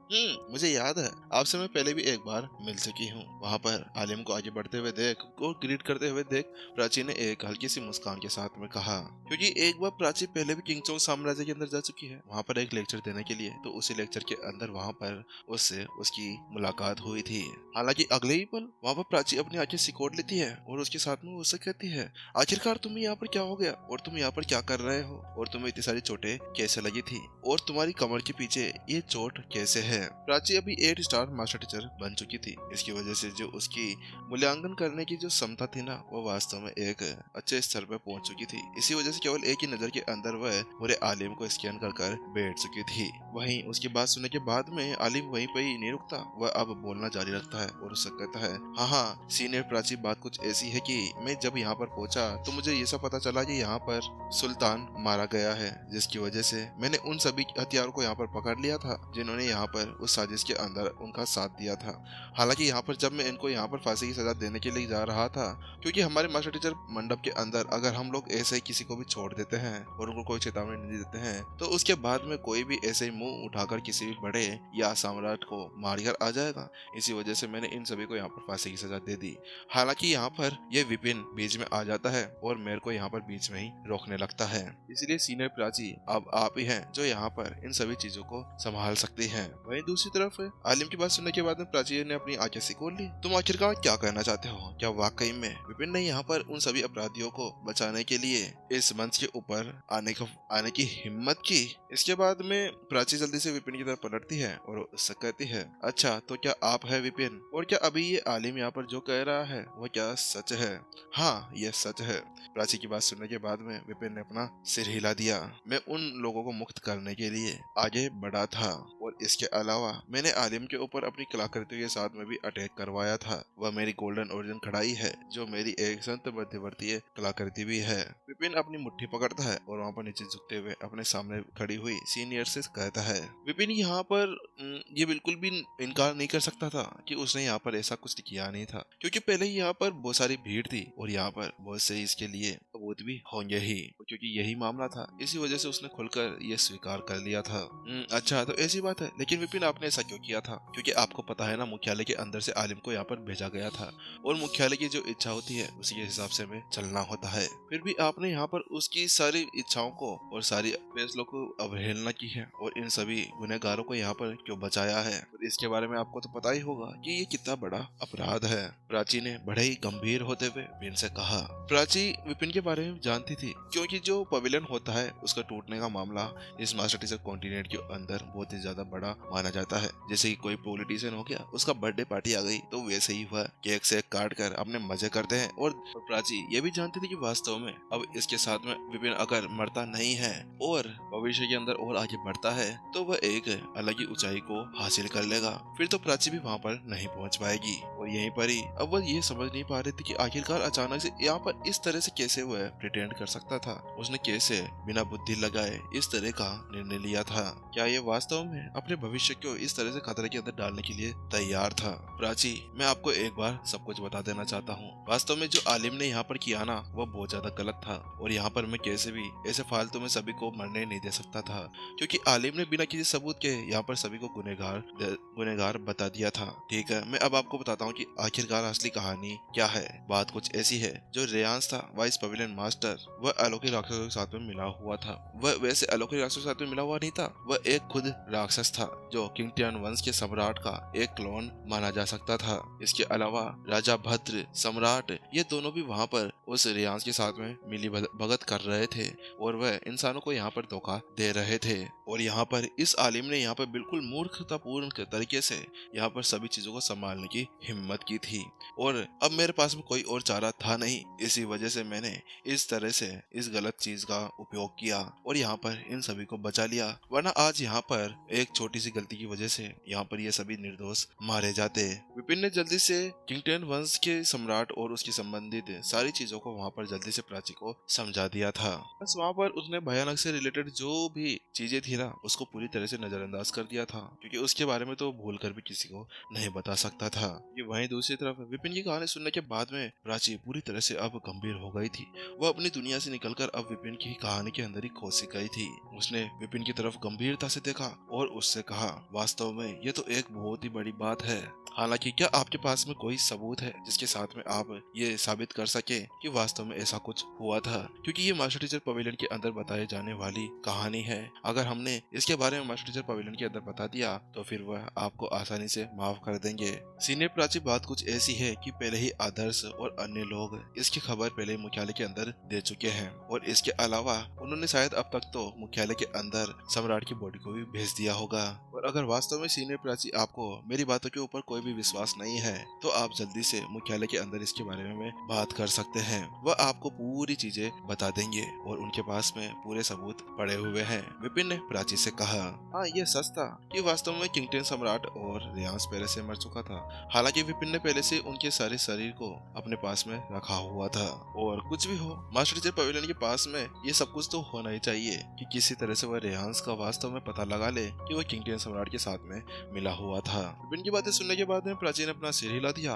मुझे याद है, आपसे मैं पहले भी एक बार मिल चुकी हूँ। वहाँ पर आलिम को आगे बढ़ते हुए देख और ग्रीट करते हुए देख प्राची ने एक हल्की सी मुस्कान के साथ में कहा, क्योंकि एक बार प्राची पहले भी किंगचोंग साम्राज्य के अंदर जा चुकी है, वहाँ पर एक लेक्चर देने के लिए। तो उसी लेक्चर के अंदर वहाँ पर उससे उसकी मुलाकात हुई थी। हालांकि अगले ही पल वहाँ पर प्राची अपनी आंखें सिकोड़ लेती है और उसके साथ में उससे कहती है, आखिरकार तुम्हें यहाँ पर क्या हो गया और तुम यहाँ पर क्या कर रहे हो और तुम्हें इतनी सारी चोटें कैसे लगी थी और तुम्हारी कमर के पीछे ये चोट कैसे है। प्राची अभी 8 स्टार मास्टर टीचर बन चुकी थी। इसकी वजह से जो उसकी मूल्यांकन करने की जो क्षमता थी ना, वो वास्तव में एक अच्छे स्तर पर पहुंच चुकी थी। इसी वजह से केवल एक ही नजर के अंदर वह पूरे आलिम को स्कैन कर कर बैठ चुकी थी। वहीं उसकी बात सुनने के बाद में आलिम वहीं पर ही नहीं रुकता, वह अब बोलना जारी रखता है और उससे कहता है, हाँ सीनियर प्राची, बात कुछ ऐसी है कि मैं जब यहाँ पर पहुंचा तो मुझे ये सब पता चला कि यहाँ पर सुल्तान मारा गया है, जिसकी वजह से मैंने उन सभी हथियारों को यहाँ पर पकड़ लिया था जिन्होंने यहाँ पर उस साजिश के अंदर उनका साथ दिया था। हालांकि यहाँ पर जब मैं इनको यहाँ पर फांसी की सजा देने के लिए जा रहा था, क्योंकि हमारे मास्टर टीचर मंडप के अंदर अगर हम लोग ऐसे ही किसी को भी छोड़ देते हैं और उनको कोई चेतावनी नहीं देते हैं तो उसके बाद में कोई भी ऐसे ही मुंह उठाकर किसी भी बड़े या सम्राट को मारकर आ जाएगा। इसी वजह से मैंने इन सभी को यहाँ पर फांसी की सजा दे दी। हालांकि यहाँ पर यह विपिन बीच में आ जाता है और मेरे को यहाँ पर बीच में ही रोकने लगता है। इसलिए सीनियर प्राची अब आप ही हैं जो यहाँ पर इन सभी चीजों को संभाल सकती हैं। वहीं दूसरी तरफ आलिम की बात सुनने के बाद में प्राची ने अपनी आंखें सिकोड़ ली। तुम आखिरकार क्या कहना चाहते हो? क्या वाकई में विपिन ने यहाँ पर उन सभी अपराधियों को बचाने के लिए इस मंच के ऊपर आने की हिम्मत की? इसके बाद में प्राची जल्दी से विपिन की तरफ पलटती है और उससे कहती है, अच्छा तो क्या आप है विपिन? और क्या अभी ये आलिम यहाँ पर जो कह रहा है वह क्या सच है? हाँ यह सच है। प्राची की बात सुनने के बाद में विपिन ने अपना सिर हिला दिया। मैं उन लोगों को मुक्त करने के लिए आगे बढ़ा था और इसके अलावा मैंने आलिम के ऊपर अपनी कलाकृतियों के साथ में भी अटैक करवाया था। वह मेरी गोल्डन ओरिजिन कढ़ाई है जो मेरी एक संत मध्यवर्तीय कलाकृति भी है। विपिन अपनी मुट्ठी पकड़ता है और वहाँ पर नीचे झुकते हुए अपने सामने खड़ी हुई सीनियर से कहता है, विपिन यहाँ पर ये बिल्कुल भी इनकार नहीं कर सकता था कि उसने यहाँ पर ऐसा कुछ किया नहीं था, क्योंकि पहले ही यहाँ पर बहुत सारी भीड़ थी और यहाँ पर बहुत से इसके लिए सबूत भी होंगे ही, क्योंकि यही मामला था। इसी वजह से उसने खुलकर ये स्वीकार कर लिया था। अच्छा तो ऐसी बात है, लेकिन विपिन आपने ऐसा क्यों किया था? क्योंकि आपको पता है ना, मुख्यालय के अंदर से आलिम को यहाँ पर भेजा गया था और मुख्यालय की जो इच्छा होती है उसी के हिसाब से हमें चलना होता है। फिर भी आपने यहाँ पर उसकी सारी इच्छाओं को और सारी फैसलों को अवहेलना की है और इन सभी गुनहगारों को यहाँ पर क्यों बचाया है? और इसके बारे में आपको तो पता ही होगा कि ये कितना बड़ा अपराध है। प्राची ने बड़े ही गंभीर होते हुए विपिन से कहा। प्राची विपिन के बारे में जानती थी, क्योंकि जो पवेलियन होता है उसका टूटने का मामला इस मास्टर टीचर कॉन्टिनेंट के अंदर बहुत ही ज्यादा बड़ा माना जाता है। जैसे कि कोई पॉलिटिशियन हो गया, उसका बर्थडे पार्टी आ गई तो वैसे ही वह केक से काट कर अपने मजे करते हैं। और प्राची ये भी जानती थी कि वास्तव में अब इसके साथ में विपिन अगर मरता नहीं है और भविष्य के अंदर और आगे बढ़ता है तो वह एक अलग ही ऊंचाई को हासिल कर लेगा। फिर तो प्राची भी वहाँ पर नहीं पहुँच पाएगी। और यहीं पर ही अब वह ये समझ नहीं पा रही थी कि आखिरकार अचानक से यहाँ पर इस तरह से कैसे वह प्रिटेंड कर सकता था। उसने कैसे बिना बुद्धि लगाए इस तरह का निर्णय लिया था? क्या ये वास्तव में अपने भविष्य को इस तरह से खतरे के अंदर डालने के लिए तैयार था? प्राची, मैं आपको एक बार सब कुछ बता देना चाहता हूँ। वास्तव में जो आलिम ने यहाँ पर किया ना, वह बहुत ज्यादा गलत था और यहाँ पर मैं कैसे भी ऐसे फालतू में सभी को मरने नहीं दे सकता था, क्योंकि आलिम ने बिना किसी सबूत के यहाँ पर सभी को गुनहगार बता दिया था। ठीक है, मैं अब आपको बताता हूँ कि आखिरकार असली कहानी क्या है। बात कुछ ऐसी है, जो रेयांस था वाइस पवेलियन मास्टर, वह अलौकिक राक्षसों के साथ में मिला हुआ था। वह वैसे अलौकिक राक्षसों के साथ में मिला हुआ नहीं था, वह एक खुद राक्षस था जो किंगटियन वंश के सम्राट का एक क्लोन माना जा सकता था। इसके अलावा राजा भद्र, सम्राट, ये दोनों भी वहाँ पर उस रेयांस के साथ में मिली भगत कर रहे थे और वह इंसानों को यहाँ पर धोखा दे रहे थे। और यहाँ पर इस आलिम ने यहाँ पर बिल्कुल मूर्खतापूर्ण तरीके से यहाँ पर सभी चीजों को संभालने की हिम्मत की थी और अब मेरे पास में कोई और चारा था नहीं। इसी वजह से मैंने इस तरह से इस गलत चीज का उपयोग किया और यहाँ पर इन सभी को बचा लिया, वरना आज यहाँ पर एक छोटी सी गलती की वजह से यहाँ पर ये सभी निर्दोष मारे जाते। विपिन ने जल्दी से किंगटियन वंश के सम्राट और उसकी संबंधित सारी चीजों को वहाँ पर जल्दी से प्राची को समझा दिया था। बस वहाँ पर उसने भयानक से रिलेटेड जो भी चीजें थी ना, उसको पूरी तरह से नजरअंदाज कर दिया था, क्योंकि उसके बारे में तो भूल कर भी किसी को नहीं बता सकता था। ये वहीं दूसरी तरफ विपिन की कहानी सुनने के बाद में प्राची पूरी तरह से अब गंभीर हो गई थी वो अपनी दुनिया से निकलकर अब विपिन की कहानी के अंदर ही खो सी गई थी। उसने विपिन की तरफ गंभीरता से देखा और उससे कहा, वास्तव में ये तो एक बहुत ही बड़ी बात है। हालांकि क्या आपके पास में कोई सबूत है जिसके साथ में आप ये साबित कर सके कि वास्तव में ऐसा कुछ हुआ था? क्योंकि ये मास्टर टीचर पवेलियन के अंदर बताए जाने वाली कहानी है। अगर हमने इसके बारे में मास्टर टीचर पवेलियन के अंदर बता दिया तो फिर वह आपको आसानी से माफ कर देंगे। सीनियर प्राची, बात कुछ ऐसी है कि पहले ही आदर्श और अन्य लोग इसकी खबर पहले ही मुख्यालय के अंदर दे चुके हैं और इसके अलावा उन्होंने शायद अब तक तो मुख्यालय के अंदर सम्राट की बॉडी को भी भेज दिया होगा। और अगर वास्तव में सीनियर प्राची आपको मेरी बातों के ऊपर कोई भी विश्वास नहीं है तो आप जल्दी से मुख्यालय के अंदर इसके बारे में बात कर सकते हैं। वह आपको पूरी चीजें बता देंगे और उनके पास में पूरे सबूत पड़े हुए हैं। विपिन ने प्राची से कहा, हाँ ये सच था कि वास्तव में किंगटेन सम्राट और रियांश पहले से मर चुका था। हालांकि विपिन ने पहले से उनके सारे शरीर को अपने पास में रखा हुआ था। और कुछ भी हो, मास्टर टीचर पवेलियन के पास में ये सब कुछ तो होना ही चाहिए कि किसी तरह से वह रियांश का वास्तव में पता लगा ले कि वह किंगटेन सम्राट के साथ में मिला हुआ था। विपिन की बातें सुनने के बाद में प्राची ने अपना सिर हिला दिया।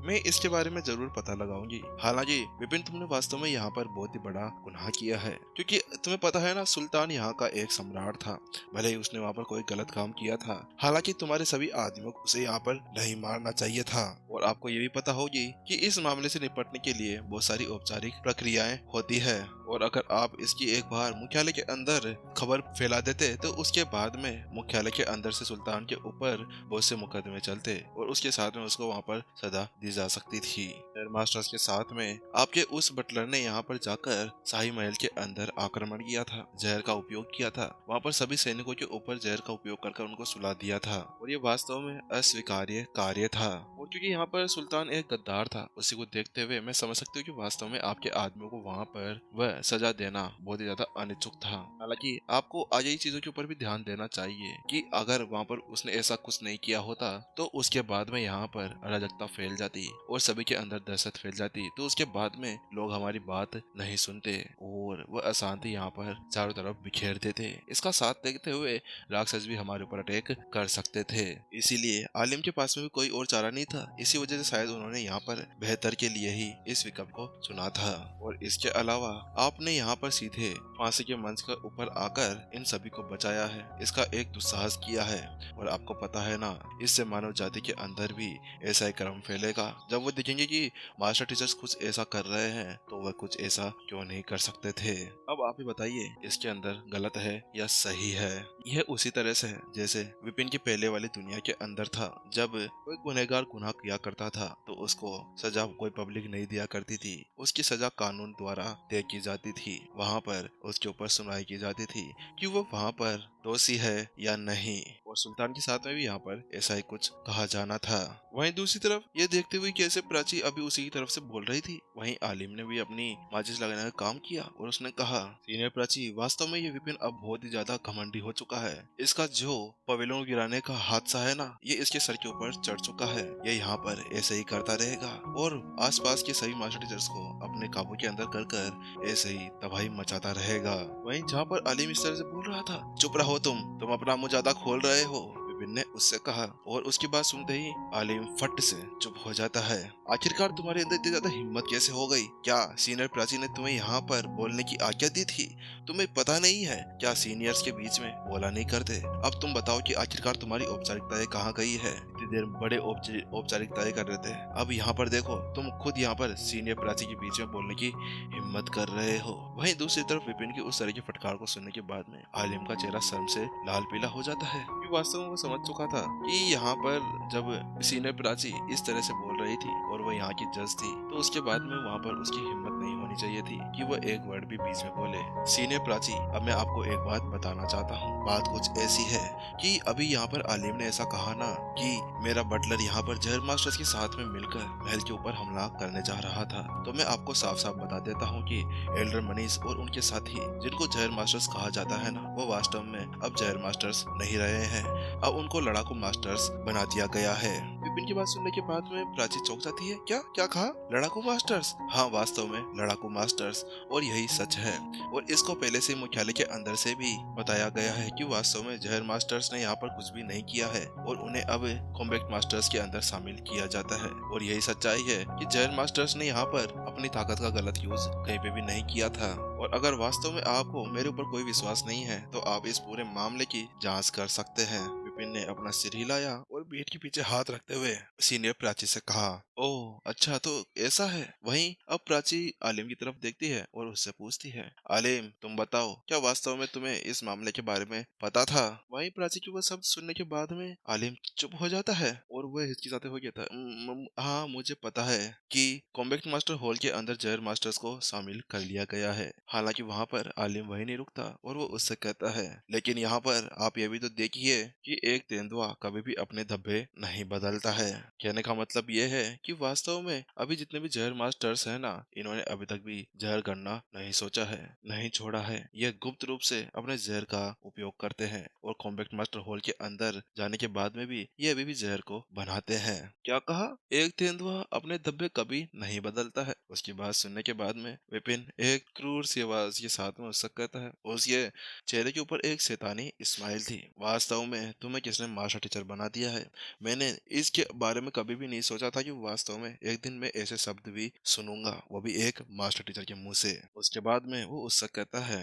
मैं इसके बारे में जरूर पता लगाऊंगी। हालांकि विपिन, तुमने वास्तव में यहाँ पर बहुत ही बड़ा गुनाह किया है, क्योंकि तुम्हें पता है ना, सुल्तान यहाँ का एक सम्राट था। भले ही उसने वहाँ पर कोई गलत काम किया था, हालांकि तुम्हारे सभी आदमियों को उसे यहाँ पर नहीं मारना चाहिए था। और आपको ये भी पता होगी कि इस मामले से निपटने के लिए बहुत सारी औपचारिक प्रक्रियाएं होती है। और अगर आप इसकी एक बार मुख्यालय के अंदर खबर फैला देते तो उसके बाद में मुख्यालय के अंदर से सुल्तान के ऊपर बहुत से मुकदमे चलते और उसके साथ में उसको वहाँ पर सजा दी जा सकती थी। मास्टर्स के साथ में आपके उस बटलर ने यहाँ पर जाकर शाही महल के अंदर आक्रमण किया था, जहर का उपयोग किया था, वहाँ पर सभी सैनिकों के ऊपर जहर का उपयोग कर उनको सुला दिया था। और ये वास्तव में अस्वीकार्य कार्य था। और क्योंकि यहाँ पर सुल्तान एक गद्दार था, उसी को देखते हुए मैं समझ सकती हूँ कि वास्तव में आपके आदमियों को वहाँ पर वह सजा देना बहुत ही ज्यादा अनिच्छुक था। हालांकि आपको आज ये चीजों के ऊपर भी ध्यान देना चाहिए कि अगर वहाँ पर उसने ऐसा कुछ नहीं किया होता तो उसके बाद में यहाँ पर अराजकता फैल जाती और सभी के अंदर दहशत फैल जाती, तो उसके बाद में लोग हमारी बात नहीं सुनते और वह अशांति यहाँ पर चारों तरफ बिखेर देते। इसका साथ देखते हुए राक्षस भी हमारे ऊपर अटैक कर सकते थे। इसीलिए आलिम के पास में भी कोई और चारा नहीं था। इसी वजह से शायद उन्होंने यहाँ पर बेहतर के लिए ही इस विकल्प को चुना था। और इसके अलावा आपने यहाँ पर सीधे फांसी के मंच के ऊपर आकर इन सभी को बचाया है, इसका एक दुस्साहस किया है। और आपको पता है ना, इससे मानव जाति के अंदर भी ऐसा ही क्रम फैलेगा। जब वो देखेंगे कि मास्टर टीचर्स कुछ ऐसा कर रहे हैं तो वह कुछ ऐसा क्यों नहीं कर सकते थे। अब आप ही बताइए, इसके अंदर गलत है या सही है? यह उसी तरह से है जैसे विपिन की पहले वाली दुनिया के अंदर था। जब कोई गुनहगार गुनाह किया करता था तो उसको सजा कोई पब्लिक नहीं दिया करती थी, उसकी सजा कानून द्वारा तय की जाती थी। वहाँ पर उसके ऊपर सुनवाई की जाती थी कि वो वहाँ पर दोषी है या नहीं। और सुल्तान के साथ में भी यहाँ पर ऐसा ही कुछ कहा जाना था। वहीं दूसरी तरफ ये देखते हुए कैसे प्राची अभी उसी की तरफ से बोल रही थी, वहीं आलिम ने भी अपनी माचिस लगाने का काम किया और उसने कहा, सीनियर प्राची, वास्तव में ये विपिन अब बहुत ही ज्यादा घमंडी हो चुका है। इसका जो पवेलियन गिराने का हादसा है ना, ये इसके सर के ऊपर चढ़ चुका है। ये यहाँ पर ऐसे ही करता रहेगा और आसपास के सभी मास्टर टीचर्स को अपने काबू के अंदर कर ऐसे ही तबाही मचाता रहेगा। वहीं जहाँ पर आलिम इस तरह से बोल रहा था, चुप रहो तुम अपना मुंह ज्यादा खोल रहे हो, विपिन ने उससे कहा। और उसकी बात सुनते ही आलिम फट से चुप हो जाता है। आखिरकार तुम्हारे अंदर इतनी ज्यादा हिम्मत कैसे हो गई? क्या सीनियर प्राची ने तुम्हें यहाँ पर बोलने की आज्ञा दी थी? तुम्हें पता नहीं है क्या सीनियर्स के बीच में बोला नहीं करते? अब तुम बताओ कि आखिरकार तुम्हारी औपचारिकताएं कहाँ गई है? इतनी देर बड़े औपचारिकताएं कर रहे थे, अब यहाँ पर देखो तुम खुद यहाँ पर सीनियर प्राची के बीच में बोलने की हिम्मत कर रहे हो। वहीं दूसरी तरफ विपिन की उस तरह की फटकार को सुनने के बाद में आलिम का चेहरा शर्म से लाल पीला हो जाता है। वास्तव में वो समझ चुका था कि यहाँ पर जब सीनियर प्राची इस तरह से बोल रही थी और वो यहाँ की जज थी, तो उसके बाद में वहाँ पर उसकी हिम्मत नहीं होनी चाहिए थी कि वो एक वर्ड भी बीच में बोले। सीनियर प्राची, अब मैं आपको एक बात बताना चाहता हूँ। बात कुछ ऐसी है कि अभी यहाँ पर आलिम ने ऐसा कहा ना कि मेरा बटलर यहाँ पर जहर मास्टर्स के साथ में मिलकर महल के ऊपर हमला करने जा रहा था। तो मैं आपको साफ साफ बता देता हूँ कि एल्डर मनीष और उनके साथी, जिनको जहर मास्टर्स कहा जाता है ना, वो वास्तव में अब जहर मास्टर्स नहीं रहे हैं। अब उनको लड़ाकू मास्टर्स बना दिया गया है। विपिन की बात सुनने के बाद में प्राची चौंक जाती है। क्या क्या कहा? लड़ाकू मास्टर्स? हाँ, वास्तव में लड़ाकू डाकू मास्टर्स और यही सच है। और इसको पहले से मुख्यालय के अंदर से भी बताया गया है कि वास्तव में जहर मास्टर्स ने यहाँ पर कुछ भी नहीं किया है और उन्हें अब कॉम्बैक्ट मास्टर्स के अंदर शामिल किया जाता है। और यही सच्चाई है कि जहर मास्टर्स ने यहाँ पर अपनी ताकत का गलत यूज कहीं पे भी नहीं किया था। और अगर वास्तव में आपको मेरे ऊपर कोई विश्वास नहीं है तो आप इस पूरे मामले की जांच कर सकते हैं। विपिन ने अपना सिर हिलाया और पीठ के पीछे हाथ रखते हुए सीनियर प्राची से कहा, ओह अच्छा तो ऐसा है। वहीं अब प्राची आलिम की तरफ देखती है और उससे पूछती है, आलिम तुम बताओ क्या वास्तव में तुम्हें इस मामले के बारे में पता था। वहीं प्राची के वो शब्द सुनने के बाद में आलिम चुप हो जाता है और वह हिचकिचाते हुए कहता है, हाँ मुझे पता है कि कॉम्बैक्ट मास्टर हॉल के अंदर जहर मास्टर्स को शामिल कर लिया गया है। हालांकि वहाँ पर आलिम वही नहीं रुकता और वो उससे कहता है, लेकिन यहाँ पर आप ये भी तो देखिए कि एक तेंदुआ कभी भी अपने धब्बे नहीं बदलता है। कहने का मतलब ये है कि वास्तव में अभी जितने भी जहर मास्टर्स हैं ना, इन्होंने अभी तक भी जहर करना नहीं सोचा है, नहीं छोड़ा है। यह गुप्त रूप से अपने जहर का उपयोग करते हैं और कॉम्बैक्ट मास्टर हॉल के अंदर जाने के बाद में भी ये अभी भी जहर को बनाते हैं। क्या कहा? एक तेंदुआ अपने धब्बे कभी नहीं बदलता है। उसकी बात सुनने के बाद में विपिन एक क्रूर सी आवाज के साथ में उससे कहता है, उसके चेहरे के ऊपर एक शैतानी स्माइल थी। वास्तव में तुम्हें किसने मास्टर टीचर बना दिया है? मैंने इसके बारे में कभी भी नहीं सोचा था कि वास्तव में एक दिन मैं ऐसे शब्द भी सुनूंगा, वो भी एक मास्टर टीचर के मुंह से। उसके बाद में वो उससे कहता है,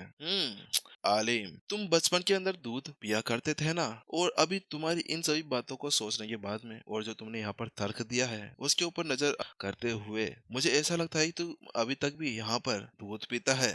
आलिम तुम बचपन के अंदर दूध पिया करते थे ना, और अभी तुम्हारी इन सभी बातों को सोचने के बाद में और जो तुमने यहाँ पर तर्क दिया है उसके ऊपर नजर करते हुए मुझे ऐसा लगता है कि तू अभी तक भी यहाँ पर दूध पीता है।